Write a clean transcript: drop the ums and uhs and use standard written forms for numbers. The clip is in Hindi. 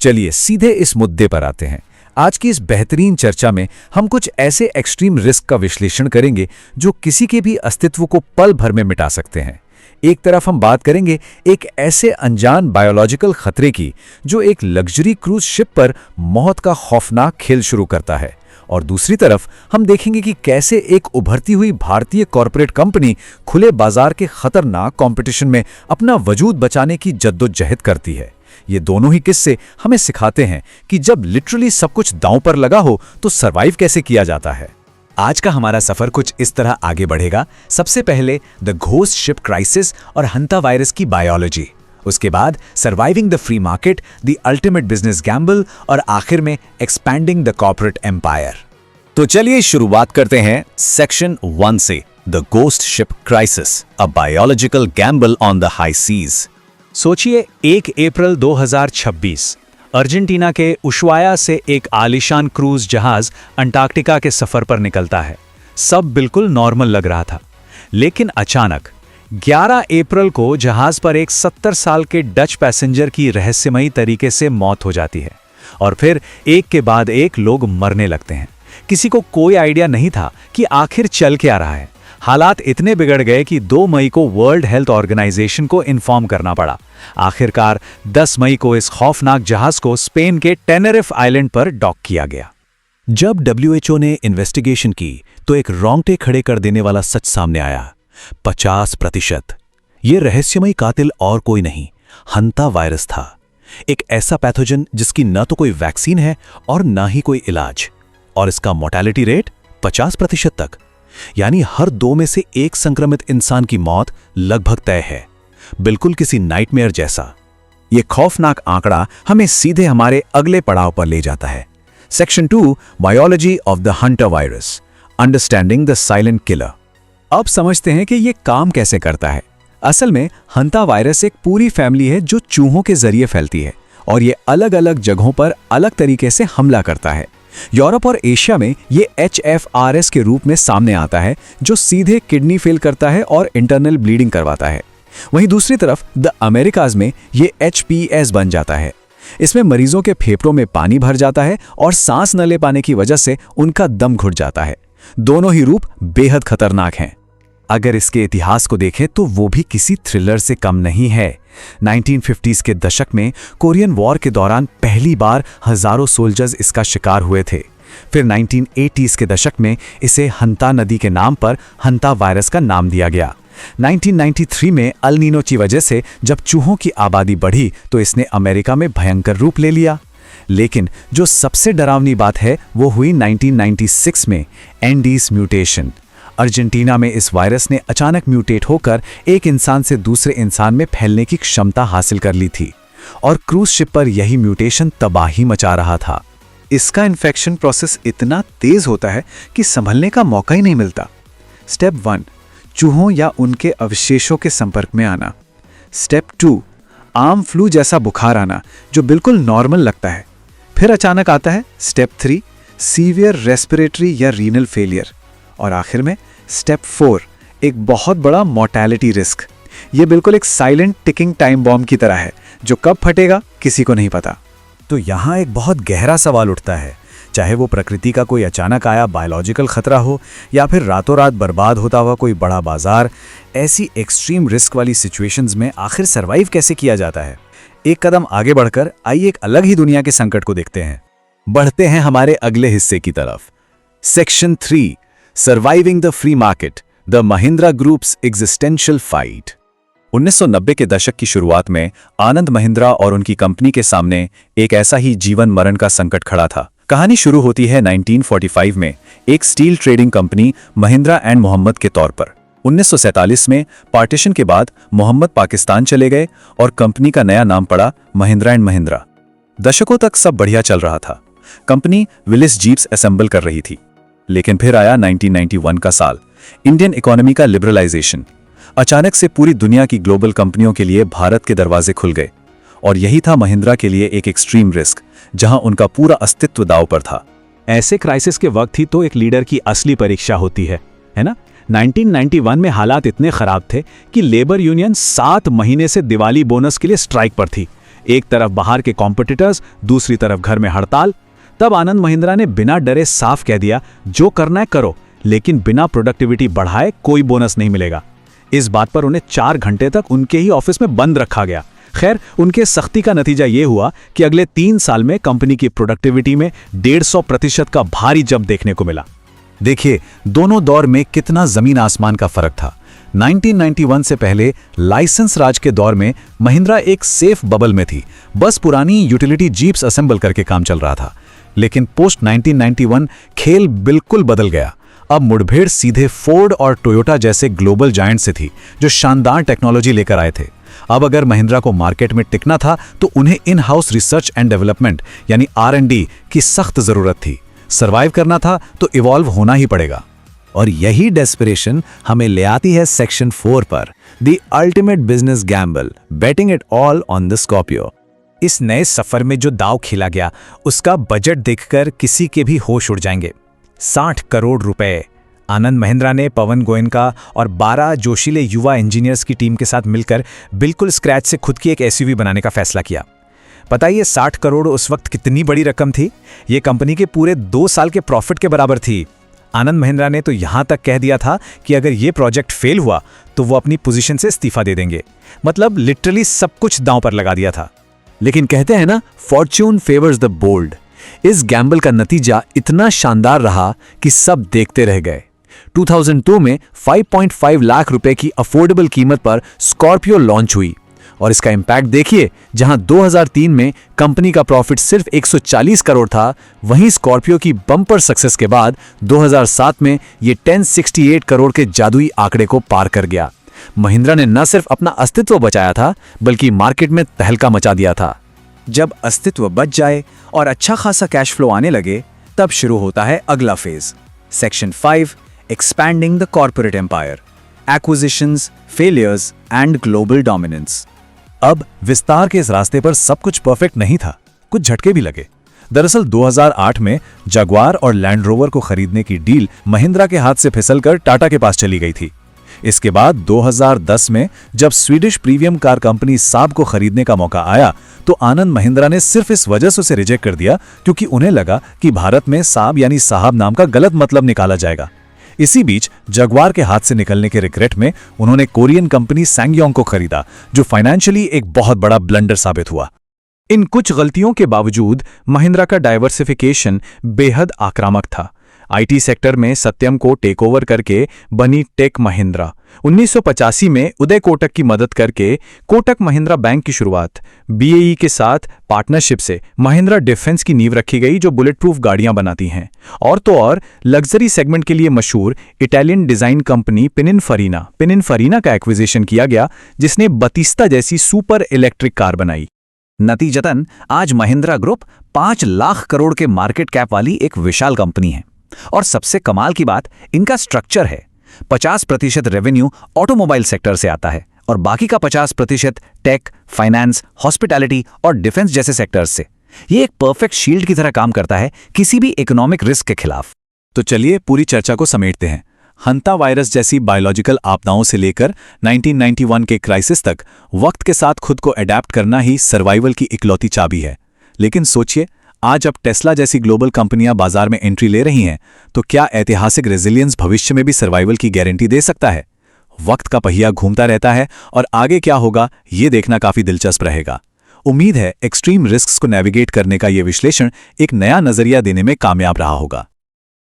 चलिए सीधे इस मुद्दे पर आते हैं। आज की इस बेहतरीन चर्चा में हम कुछ ऐसे एक्सट्रीम रिस्क का विश्लेषण करेंगे जो किसी के भी अस्तित्व को पल भर में मिटा सकते हैं। एक तरफ हम बात करेंगे एक ऐसे अनजान बायोलॉजिकल खतरे की जो एक लग्जरी क्रूज शिप पर मौत का खौफनाक खेल शुरू करता है, और दूसरी तरफ हम देखेंगे कि कैसे एक उभरती हुई भारतीय कॉरपोरेट कंपनी खुले बाजार के खतरनाक कंपटीशन में अपना वजूद बचाने की जद्दोजहद करती है। ये दोनों ही किस्से हमें सिखाते हैं कि जब लिटरली सब कुछ दांव पर लगा हो तो सरवाइव कैसे किया जाता है। आज का हमारा सफर कुछ इस तरह आगे बढ़ेगा। सबसे पहले द घोस्ट शिप क्राइसिस और हंता वायरस की बायोलॉजी, उसके बाद surviving the free market, the ultimate business Gamble, और आखिर में एक्सपैंडिंग द कॉर्पोरेट एम्पायर। तो चलिए शुरुआत करते हैं सेक्शन 1 से, the ghost ship crisis, a biological gamble on the high seas. सोचिए 1 अप्रैल 2026 अर्जेंटीना के उशुआया से एक आलीशान क्रूज जहाज अंटार्कटिका के सफर पर निकलता है। सब बिल्कुल नॉर्मल लग रहा था, लेकिन अचानक 11 अप्रैल को जहाज पर एक 70 साल के डच पैसेंजर की रहस्यमयी तरीके से मौत हो जाती है, और फिर एक के बाद एक लोग मरने लगते हैं। किसी को कोई आइडिया नहीं था कि आखिर चल क्या रहा है। हालात इतने बिगड़ गए कि 2 मई को वर्ल्ड हेल्थ ऑर्गेनाइजेशन को इन्फॉर्म करना पड़ा। आखिरकार 10 मई को इस खौफनाक जहाज को स्पेन के टेनेरिफ आइलैंड पर डॉक किया गया। जब WHO ने इन्वेस्टिगेशन की तो एक रोंगटे खड़े कर देने वाला सच सामने आया। 50%। ये रहस्यमयी कातिल और कोई नहीं, हंता वायरस था। एक ऐसा पैथोजन जिसकी न तो कोई वैक्सीन है और ना ही कोई इलाज, और इसका मोर्टेलिटी रेट 50% तक, यानी हर 2 में से 1 संक्रमित इंसान की मौत लगभग तय है। बिल्कुल किसी नाइटमेयर जैसा। यह खौफनाक आंकड़ा हमें सीधे हमारे अगले पड़ाव पर ले जाता है। Section 2, biology of the Hunter virus, understanding the silent killer. अब समझते हैं कि यह काम कैसे करता है। असल में हंता वायरस एक पूरी फैमिली है जो चूहों के जरिए फैलती है, और ये अलग अलग जगहों पर अलग तरीके से हमला करता है। यूरोप और एशिया में ये HFRS के रूप में सामने आता है, जो सीधे किडनी फेल करता है और इंटरनल ब्लीडिंग करवाता है। वहीं दूसरी तरफ द अमेरिकाज में ये HPS बन जाता है। इसमें मरीजों के फेफड़ों में पानी भर जाता है और सांस न ले पाने की वजह से उनका दम घुट जाता है। दोनों ही रूप बेहद खतरनाक हैं। अगर इसके इतिहास को देखें तो वो भी किसी थ्रिलर से कम नहीं है। 1950s के दशक में कोरियन वॉर के दौरान पहली बार हजारों सोल्जर्स इसका शिकार हुए थे। फिर 1980s के दशक में इसे हंता नदी के नाम पर हंता वायरस का नाम दिया गया। 1993 में अल नीनो की वजह से जब चूहों की आबादी बढ़ी तो इसने अमेरिका में भयंकर रूप ले लिया। लेकिन जो सबसे डरावनी बात है वो हुई 1996 में, एंडीज म्यूटेशन। अर्जेंटीना में इस वायरस ने अचानक म्यूटेट होकर एक इंसान से दूसरे इंसान में फैलने की क्षमता हासिल कर ली थी, और क्रूज शिप पर यही म्यूटेशन तबाही मचा रहा था। इसका इन्फेक्शन प्रोसेस इतना तेज होता है कि संभलने का मौका ही नहीं मिलता। स्टेप 1, चूहों या उनके अवशेषों के संपर्क में आना। स्टेप 2, आम फ्लू जैसा बुखार आना जो बिल्कुल नॉर्मल लगता है। फिर अचानक आता है स्टेप 3, सीवियर रेस्पिरेटरी या रीनल फेलियर। और आखिर में स्टेप 4, एक बहुत बड़ा मोर्टेलिटी रिस्क। ये बिल्कुल एक साइलेंट टिकिंग टाइम बॉम्ब की तरह है जो कब फटेगा किसी को नहीं पता। तो यहाँ एक बहुत गहरा सवाल उठता है, चाहे वो प्रकृति का कोई अचानक आया बायोलॉजिकल खतरा हो या फिर रातों रात बर्बाद होता हुआ कोई बड़ा बाजार, ऐसी एक्सट्रीम रिस्क वाली सिचुएशंस में आखिर सरवाइव कैसे किया जाता है। एक कदम आगे बढ़कर आइए एक अलग ही दुनिया के संकट को देखते हैं। बढ़ते हैं हमारे अगले हिस्से की तरफ। Section 3, surviving the free market, the Mahindra groups existential fight. 1990 के दशक की शुरुआत में आनंद महिंद्रा और उनकी कंपनी के सामने एक ऐसा ही जीवन मरण का संकट खड़ा था। कहानी शुरू होती है 1945 में एक steel trading company Mahindra and Mohammad के तौर पर। 1947 में पार्टीशन के बाद मोहम्मद पाकिस्तान चले गए और कंपनी का नया नाम पड़ा महिंद्रा एंड महिंद्रा। दशकों तक सब बढ़िया चल रहा था। कंपनी विलिस जीप्स असेंबल कर रही थी। लेकिन फिर आया 1991 का साल, इंडियन इकोनॉमी का लिबरलाइजेशन। अचानक से पूरी दुनिया की ग्लोबल कंपनियों के लिए भारत के दरवाजे खुल गए, और यही था महिंद्रा के लिए एक एक्सट्रीम रिस्क, जहां उनका पूरा अस्तित्व दांव पर था। ऐसे क्राइसिस के वक्त ही तो एक लीडर की असली परीक्षा होती है ना। 1991 में हालात इतने खराब थे कि लेबर यूनियन 7 महीने से दिवाली बोनस के लिए स्ट्राइक पर थी। एक तरफ बाहर के कॉम्पिटिटर्स, दूसरी तरफ घर में हड़ताल। तब आनंद महिंद्रा ने बिना डरे साफ कह दिया, जो करना है करो, लेकिन बिना प्रोडक्टिविटी बढ़ाए कोई बोनस नहीं मिलेगा। इस बात पर उन्हें 4 घंटे तक उनके ही ऑफिस में बंद रखा गया। खैर, उनके सख्ती का नतीजा ये हुआ कि अगले 3 साल में कंपनी की प्रोडक्टिविटी में 150% का भारी जंप देखने को मिला। देखिए, दोनों दौर में कितना जमीन आसमान का फर्क था। 1991 से पहले लाइसेंस राज के दौर में महिंद्रा एक सेफ बबल में थी, बस पुरानी यूटिलिटी जीप्स असेंबल करके काम चल रहा था। लेकिन पोस्ट 1991 खेल बिल्कुल बदल गया। अब मुठभेड़ सीधे फोर्ड और टोयोटा जैसे ग्लोबल जायंट से थी, जो शानदार टेक्नोलॉजी लेकर आए थे। अब अगर महिंद्रा को मार्केट में टिकना था तो उन्हें in house research and development यानी R&D की सख्त जरूरत थी। सर्वाइव करना था तो इवॉल्व होना ही पड़ेगा। और यही डेस्परेशन हमें ले आती है सेक्शन 4 पर, the ultimate business gamble, betting it all on the Scorpio. इस नए सफर में जो दांव खेला गया, उसका बजट देखकर किसी के भी होश उड़ जाएंगे। 60 करोड़ रुपए। आनंद महिंद्रा ने पवन गोयनका और 12 जोशीले युवा इंजीनियर्स की टीम के साथ मिलकर बिल्कुल स्क्रैच से खुद की एक SUV बनाने का फैसला किया। पता है ये 60 करोड़ उस वक्त कितनी बड़ी रकम थी? ये कंपनी के पूरे 2 साल के प्रॉफिट के बराबर थी। आनंद महिंद्रा ने तो यहां तक कह दिया था कि अगर ये प्रोजेक्ट फेल हुआ तो वो अपनी पोजीशन से इस्तीफा दे देंगे। मतलब लिटरली सब कुछ दांव पर लगा दिया था। लेकिन कहते हैं ना, फॉर्च्यून फेवर्स द बोल्ड। इस गैम्बल का नतीजा इतना शानदार रहा कि सब देखते रह गए। 2002 में 5.5 लाख रुपए की अफोर्डेबल कीमत पर स्कॉर्पियो लॉन्च हुई और इसका इंपैक्ट देखिए, जहां 2003 में कंपनी का प्रॉफिट सिर्फ 140 करोड़ था, वहीं स्कॉर्पियो की बम्पर सक्सेस के बाद 2007 में ये 1068 करोड़ के जादुई आंकड़े को पार कर गया। महिंद्रा ने न सिर्फ अपना अस्तित्व बचाया था, बल्कि मार्केट में तहलका मचा दिया था। जब अस्तित्व बच जाए और अच्छा खासा कैश फ्लो आने लगे, तब शुरू होता है अगला phase, section 5, expanding the corporate empire, acquisitions, failures and global dominance. अब विस्तार के इस रास्ते पर सब कुछ परफेक्ट नहीं था, कुछ झटके भी लगे। दरअसल 2008 में जगुआर और लैंड रोवर को खरीदने की डील महिंद्रा के हाथ से फिसलकर टाटा के पास चली गई थी। इसके बाद 2010 में जब स्वीडिश प्रीमियम कार कंपनी साब को खरीदने का मौका आया, तो आनंद महिंद्रा ने सिर्फ इस वजह से उसे रिजेक्ट कर दिया क्योंकि उन्हें लगा कि भारत में साब यानी साहब नाम का गलत मतलब निकाला जाएगा। इसी बीच जगुआर के हाथ से निकलने के रिग्रेट में उन्होंने कोरियन कंपनी सैंगयोंग को खरीदा, जो फाइनेंशियली एक बहुत बड़ा ब्लंडर साबित हुआ। इन कुछ गलतियों के बावजूद महिंद्रा का डाइवर्सिफिकेशन बेहद आक्रामक था। IT सेक्टर में सत्यम को टेक ओवर करके बनी टेक महिंद्रा। 1985 में उदय कोटक की मदद करके कोटक महिंद्रा बैंक की शुरुआत। BAE के साथ पार्टनरशिप से महिंद्रा डिफेंस की नींव रखी गई, जो बुलेट प्रूफ गाड़ियां बनाती हैं। और तो और लग्जरी सेगमेंट के लिए मशहूर इटालियन डिजाइन कंपनी पिनिनफरीना का एक्विजिशन किया गया, जिसने बतिस्ता जैसी सुपर इलेक्ट्रिक कार बनाई। नतीजतन आज महिंद्रा ग्रुप 5 लाख करोड़ के मार्केट कैप वाली एक विशाल कंपनी है। और सबसे कमाल की बात इनका स्ट्रक्चर है। 50% रेवेन्यू ऑटोमोबाइल सेक्टर से आता है और बाकी का 50% टेक, फाइनेंस, हॉस्पिटैलिटी और डिफेंस जैसे सेक्टर्स से। ये एक परफेक्ट शील्ड की तरह काम करता है किसी भी इकोनॉमिक रिस्क के खिलाफ। तो चलिए पूरी चर्चा को समेटते हैं। हंता वायरस जैसी बायोलॉजिकल आपदाओं से लेकर 1991 के क्राइसिस तक वक्त के साथ खुद को अडेप्ट करना ही सर्वाइवल की इकलौती चाबी है। लेकिन सोचिए, आज अब टेस्ला जैसी ग्लोबल कंपनियां बाजार में एंट्री ले रही हैं, तो क्या ऐतिहासिक रेजिलियंस भविष्य में भी सर्वाइवल की गारंटी दे सकता है? वक्त का पहिया घूमता रहता है और आगे क्या होगा ये देखना काफी दिलचस्प रहेगा। उम्मीद है एक्सट्रीम रिस्क्स को नेविगेट करने का ये विश्लेषण एक नया नजरिया देने में कामयाब रहा होगा।